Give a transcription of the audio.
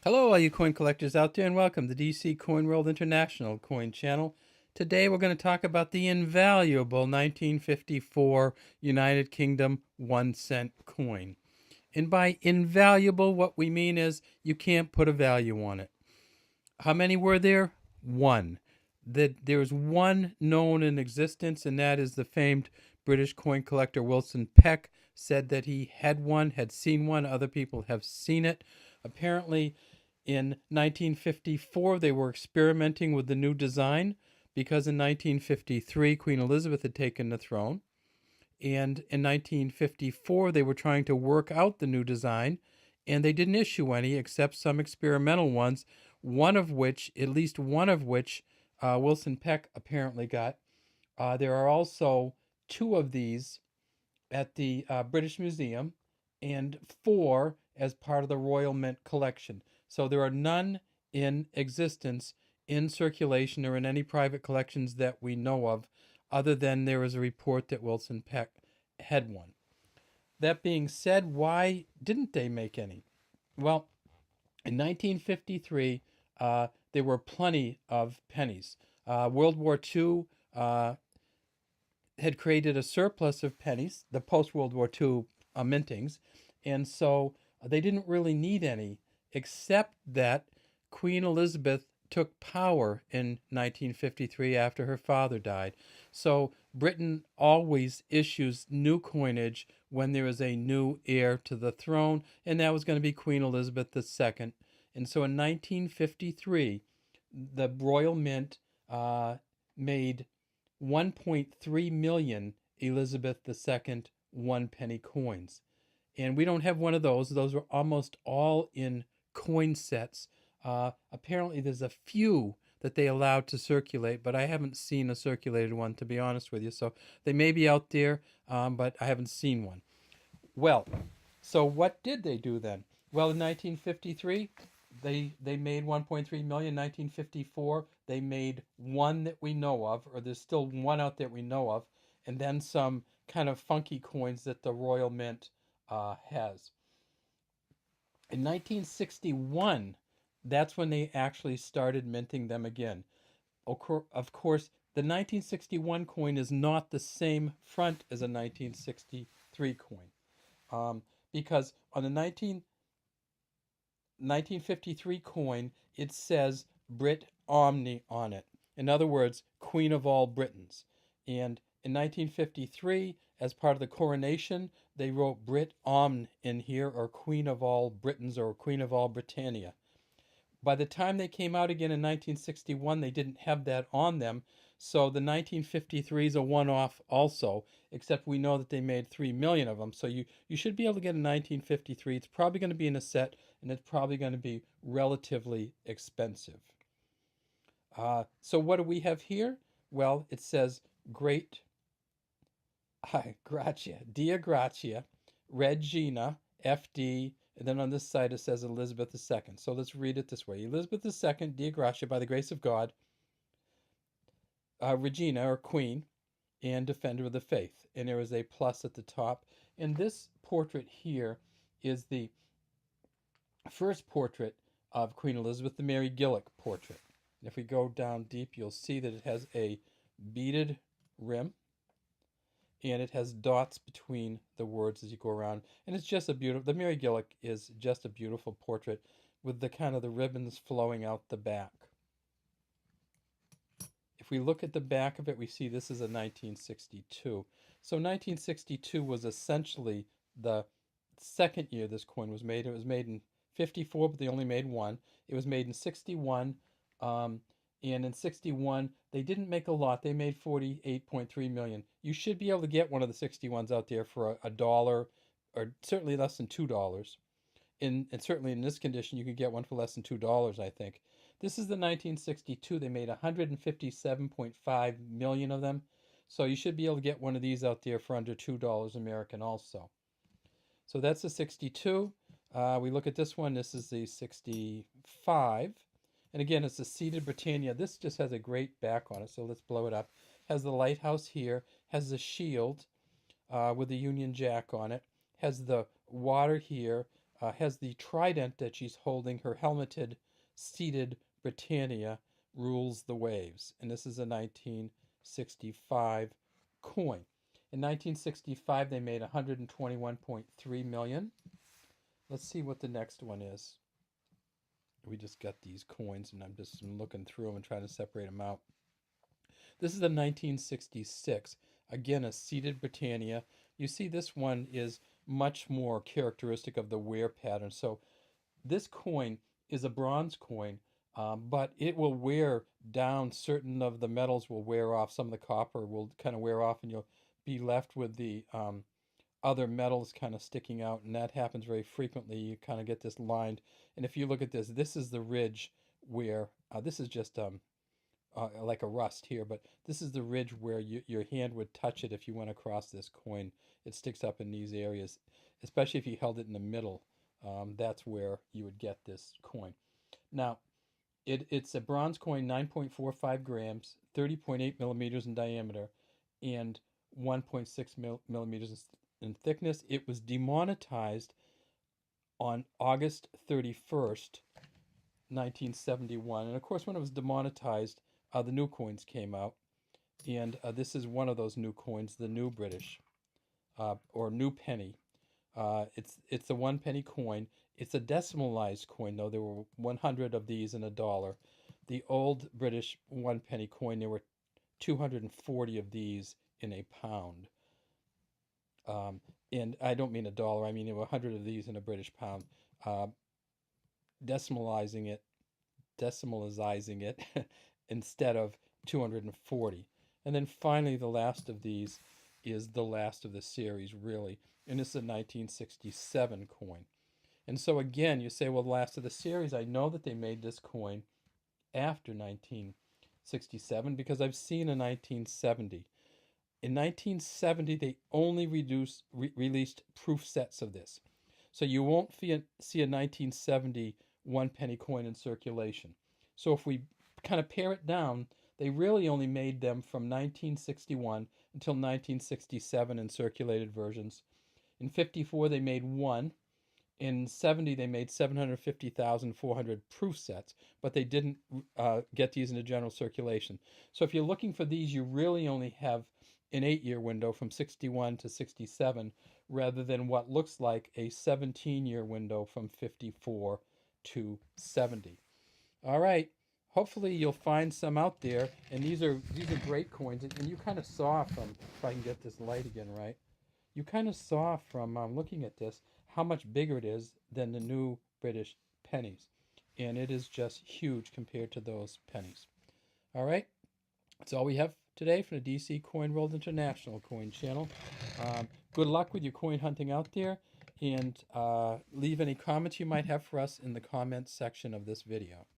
Hello, all you coin collectors out there, and welcome to DC Coin World International Coin Channel. Today we're going to talk about the invaluable 1954 United Kingdom 1 cent coin. And by invaluable, what we mean is you can't put a value on it. How many were there? One. There's one known in existence, and that is the famed British coin collector Wilson Peck said that he had one, had seen one. Other people have seen it. Apparently, in 1954, they were experimenting with the new design because in 1953, Queen Elizabeth had taken the throne. And in 1954, they were trying to work out the new design, and they didn't issue any except some experimental ones, one of which, at least one of which, Wilson Peck apparently got. There are also two of these at the British Museum and four as part of the Royal Mint collection. So there are none in existence, in circulation, or in any private collections that we know of, other than there is a report that Wilson Peck had one. That being said, why didn't they make any? Well, in 1953, there were plenty of pennies. World War II had created a surplus of pennies, the post World War II mintings, and so they didn't really need any, except that Queen Elizabeth took power in 1953 after her father died. So Britain always issues new coinage when there is a new heir to the throne, and that was going to be Queen Elizabeth II. And so in 1953, the Royal Mint made 1.3 million Elizabeth II 1 penny coins. And we don't have one of those. Those were almost all in coin sets. Apparently, there's a few that they allowed to circulate, but I haven't seen a circulated one, to be honest with you. So they may be out there, but I haven't seen one. Well, so what did they do then? Well, in 1953, they made 1.3 million. 1954, they made one that we know of, or there's still one out there we know of, and then some kind of funky coins that the Royal Mint has. In 1961, that's when they actually started minting them again. Of course, the 1961 coin is not the same front as a 1963 coin, because on the 1953 coin, it says Brit Omni on it. In other words, Queen of all Britons. And in 1953, as part of the coronation, they wrote Brit Omn in here, or Queen of all Britons, or Queen of all Britannia. By the time they came out again in 1961, they didn't have that on them. So the 1953 is a one-off also, except we know that they made 3 million of them. So you should be able to get a 1953. It's probably going to be in a set, and it's probably going to be relatively expensive. So what do we have here? Well, it says Great Gracia, Dia Gracia, Regina, FD, and then on this side it says Elizabeth II. So let's read it this way. Elizabeth II, Dia Gracia, by the grace of God, Regina, or Queen, and Defender of the Faith. And there is a plus at the top. And this portrait here is the first portrait of Queen Elizabeth, the Mary Gillick portrait. And if we go down deep, you'll see that it has a beaded rim, and it has dots between the words as you go around. And it's just a beautiful, the Mary Gillick is just a beautiful portrait with the kind of the ribbons flowing out the back. If we look at the back of it, we see this is a 1962. So 1962 was essentially the second year this coin was made. It was made in 54, but they only made one. It was made in 61, and in 61, they didn't make a lot. They made 48.3 million. You should be able to get one of the 61s out there for a dollar, or certainly less than $2. And certainly in this condition, you could get one for less than $2, I think. This is the 1962. They made 157.5 million of them. So you should be able to get one of these out there for under $2 American also. So that's the 62. We look at this one. This is the 65. And again, it's the seated Britannia. This just has a great back on it, so let's blow it up. Has the lighthouse here, has the shield with the Union Jack on it, has the water here, has the trident that she's holding. Her helmeted, seated Britannia rules the waves. And this is a 1965 coin. In 1965, they made 121.3 million. Let's see what the next one is. We just got these coins, and I'm just looking through them and trying to separate them out. This is the 1966. Again, a seated Britannia. You see, this one is much more characteristic of the wear pattern. So this coin is a bronze coin, but it will wear down. Certain of the metals will wear off. Some of the copper will kind of wear off, and you'll be left with the other metals kind of sticking out, and that happens very frequently. You kind of get this lined. And if you look at this, this is the ridge where this is just like a rust here, but this is the ridge where your hand would touch it if you went across this coin. It sticks up in these areas, especially if you held it in the middle. That's where you would get this coin. Now, it's a bronze coin, 9.45 grams, 30.8 millimeters in diameter, and 1.6 millimeters in thickness. It was demonetized on August 31st, 1971. And of course, when it was demonetized, the new coins came out. And this is one of those new coins, the new British, or new penny. It's a 1 penny coin. It's a decimalized coin, though. There were 100 of these in a dollar. The old British 1 penny coin, there were 240 of these in a pound. And I don't mean a dollar. I mean there were 100 of these in a British pound. Decimalizing it instead of 240. And then finally, the last of these is the last of the series, really. And it's a 1967 coin. And so again, you say, well, the last of the series, I know that they made this coin after 1967 because I've seen a 1970. In 1970, they only released proof sets of this. So you won't see a 1970 1 penny coin in circulation. So if we kind of pare it down, they really only made them from 1961 until 1967 in circulated versions. In 54, they made one. In 70, they made 750,400 proof sets, but they didn't get these into general circulation. So if you're looking for these, you really only have an 8-year window from 61 to 67, rather than what looks like a 17-year window from 54 to 70. All right. Hopefully you'll find some out there, and these are great coins. And you kind of saw from, if I can get this light again right, you kind of saw from looking at this how much bigger it is than the new British pennies. And it is just huge compared to those pennies. All right, that's all we have today from the DC Coin World International Coin Channel. Good luck with your coin hunting out there, and leave any comments you might have for us in the comments section of this video.